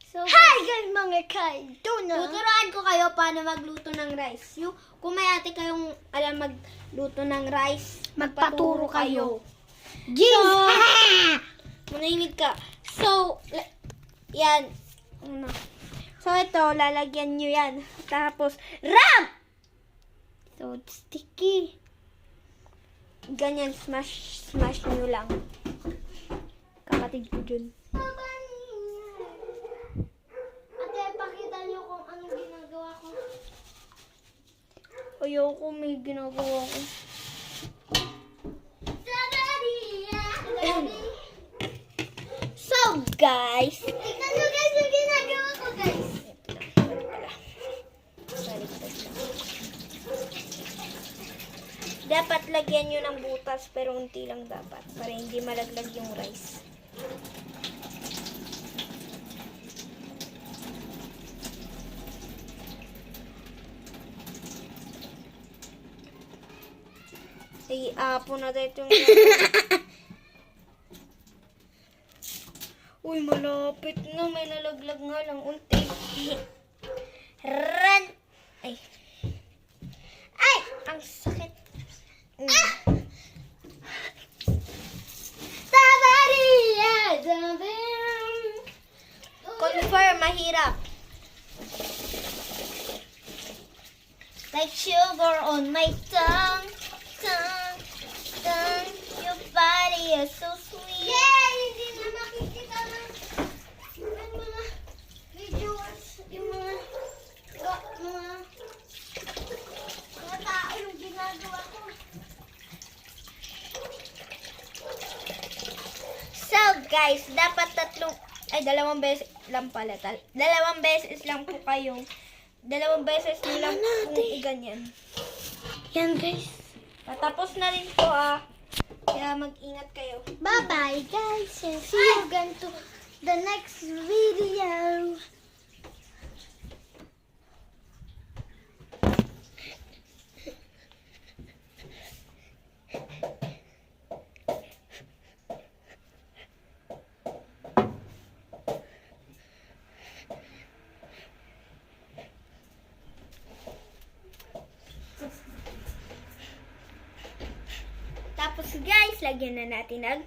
So, Hi guys mga kaidona! tuturuan ko kayo paano magluto ng rice. Kung may ate kayong alam magluto ng rice, Magpaturo kayo. Jeez! Manahimik ka. So, yan. So, ito, lalagyan nyo yan. Tapos, ram! So, sticky. Ganyan, smash nyo lang. Kapatid ko dun. Ate, pakita nyo kung anong ginagawa ko. Ayoko, may ginagawa ko. So, guys. Tignan nyo guys yung ginagawa ko, guys. Dapat lagyan nyo ng butas, pero unti lang dapat. Para hindi malaglag yung rice. Ay, apo na dito yung... Uy, malapit na. May nalaglag nga lang. Unti. Run! Ay. Ay! Ang sakit. Confirm, mahirap. Like sugar on my tongue. Your body is so sweet. Yeah! Hindi na makikita ng mga videos, yung mga tao yung ginagawa ko. So guys, dapat dalawang beses lang pala. Dalawang beses lang po kayo. Dalawang beses nyo lang kung iganyan. Yan guys. Tapos na rin po Kaya mag-ingat kayo. Bye-bye guys and see you again to the next video. Tapos guys, lagyan na natin ng